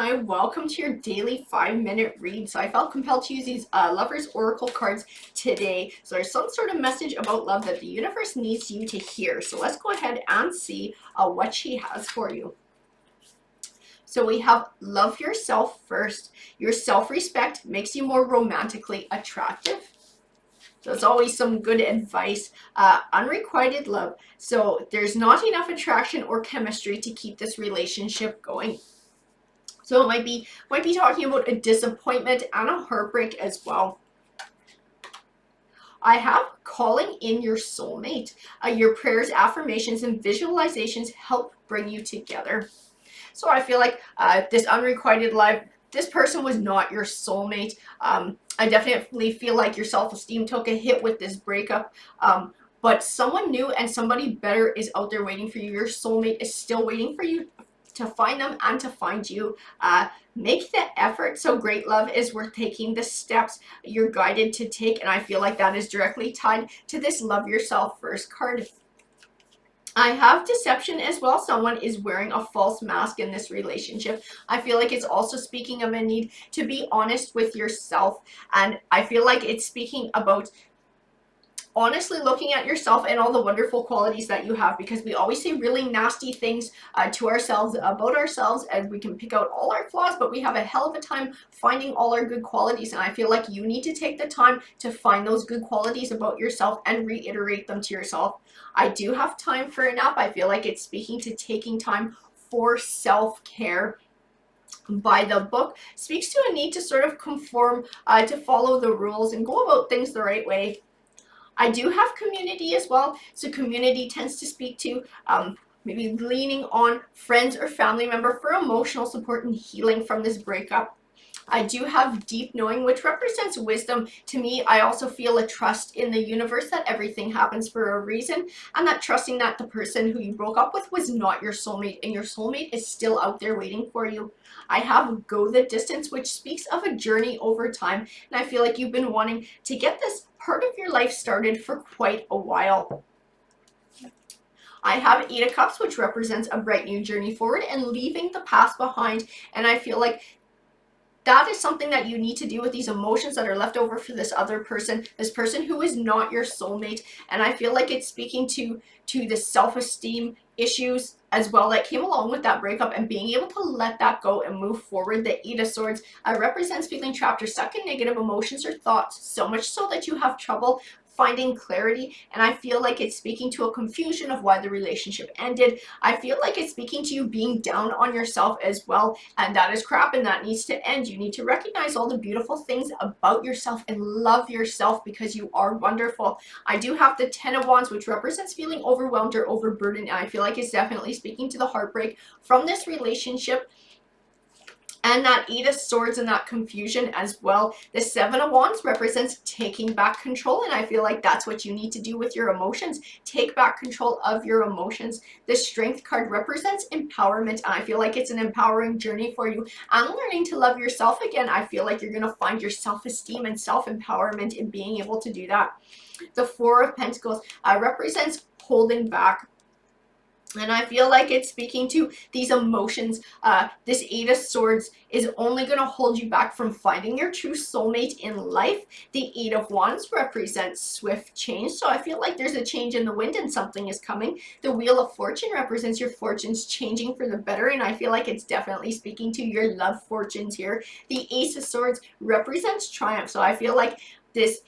Gemini, welcome to your daily 5-minute read. So I felt compelled to use these Lovers Oracle cards today. So there's some sort of message about love that the universe needs you to hear. So let's go ahead and see what she has for you. So we have love yourself first. Your self-respect makes you more romantically attractive. So it's always some good advice. Unrequited love. So there's not enough attraction or chemistry to keep this relationship going. So it might be talking about a disappointment and a heartbreak as well. I have calling in your soulmate. Your prayers, affirmations, and visualizations help bring you together. So I feel like this unrequited love, this person was not your soulmate. I definitely feel like your self-esteem took a hit with this breakup. But someone new and somebody better is out there waiting for you. Your soulmate is still waiting for you to find them and to find you. Make the effort. So great love is worth taking the steps you're guided to take, and I feel like that is directly tied to this love yourself first card. I have deception as well. Someone is wearing a false mask in this relationship. I feel like it's also speaking of a need to be honest with yourself, and I feel like it's speaking about honestly looking at yourself and all the wonderful qualities that you have, because we always say really nasty things to ourselves about ourselves, and we can pick out all our flaws, but we have a hell of a time finding all our good qualities. And I feel like you need to take the time to find those good qualities about yourself and reiterate them to yourself. I do have time for a nap. I feel like it's speaking to taking time for self-care. By the book speaks to a need to sort of conform, to follow the rules and go about things the right way. I do have community as well. So community tends to speak to maybe leaning on friends or family member for emotional support and healing from this breakup. I do have deep knowing, which represents wisdom. To me, I also feel a trust in the universe that everything happens for a reason, and that trusting that the person who you broke up with was not your soulmate, and your soulmate is still out there waiting for you. I have go the distance, which speaks of a journey over time, and I feel like you've been wanting to get this part of your life started for quite a while. I have 8 of Cups, which represents a bright new journey forward and leaving the past behind, and I feel like that is something that you need to do with these emotions that are left over for this other person, this person who is not your soulmate. And I feel like it's speaking to the self-esteem issues as well that came along with that breakup, and being able to let that go and move forward. The 8 of Swords represents feeling trapped or stuck in negative emotions or thoughts, so much so that you have trouble finding clarity. And I feel like it's speaking to a confusion of why the relationship ended. I feel like it's speaking to you being down on yourself as well, and that is crap and that needs to end. You need to recognize all the beautiful things about yourself and love yourself, because you are wonderful. I do have the 10 of Wands, which represents feeling overwhelmed or overburdened, and I feel like it's definitely speaking to the heartbreak from this relationship. And that 8 of Swords and that confusion as well. The 7 of Wands represents taking back control, and I feel like that's what you need to do with your emotions. Take back control of your emotions. The Strength card represents empowerment, and I feel like it's an empowering journey for you. And learning to love yourself again, I feel like you're going to find your self-esteem and self-empowerment in being able to do that. The 4 of Pentacles represents holding back. And I feel like it's speaking to these emotions. This 8 of Swords is only going to hold you back from finding your true soulmate in life. The 8 of Wands represents swift change. So I feel like there's a change in the wind and something is coming. The Wheel of Fortune represents your fortunes changing for the better. And I feel like it's definitely speaking to your love fortunes here. The Ace of Swords represents triumph. So I feel like this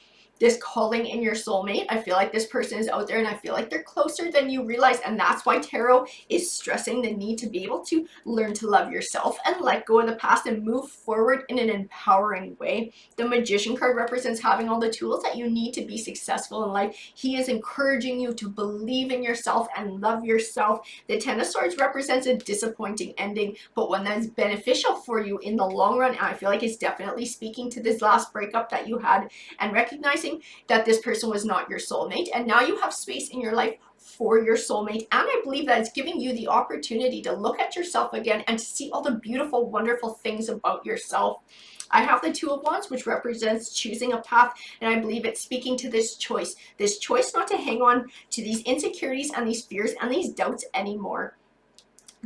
calling in your soulmate, I feel like this person is out there, and I feel like they're closer than you realize. And that's why tarot is stressing the need to be able to learn to love yourself and let go of the past and move forward in an empowering way. The Magician card represents having all the tools that you need to be successful in life. He is encouraging you to believe in yourself and love yourself. The 10 of Swords represents a disappointing ending, but one that's beneficial for you in the long run. And I feel like it's definitely speaking to this last breakup that you had, and recognizing that this person was not your soulmate, and now you have space in your life for your soulmate. And I believe that it's giving you the opportunity to look at yourself again and to see all the beautiful, wonderful things about yourself. I have the 2 of Wands, which represents choosing a path, and I believe it's speaking to this choice not to hang on to these insecurities and these fears and these doubts anymore.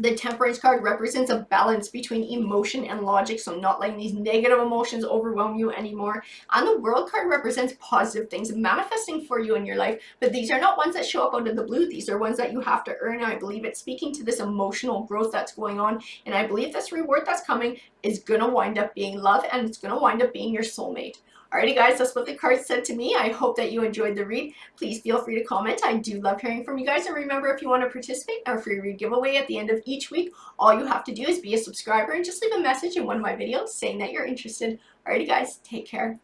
The Temperance card represents a balance between emotion and logic, so not letting these negative emotions overwhelm you anymore. And the World card represents positive things manifesting for you in your life, but these are not ones that show up out of the blue. These are ones that you have to earn. I believe it's speaking to this emotional growth that's going on, and I believe this reward that's coming is going to wind up being love, and it's going to wind up being your soulmate. Alrighty guys, that's what the cards said to me. I hope that you enjoyed the read. Please feel free to comment. I do love hearing from you guys. And remember, if you want to participate in our free read giveaway at the end of each week, all you have to do is be a subscriber and just leave a message in one of my videos saying that you're interested. Alrighty guys, take care.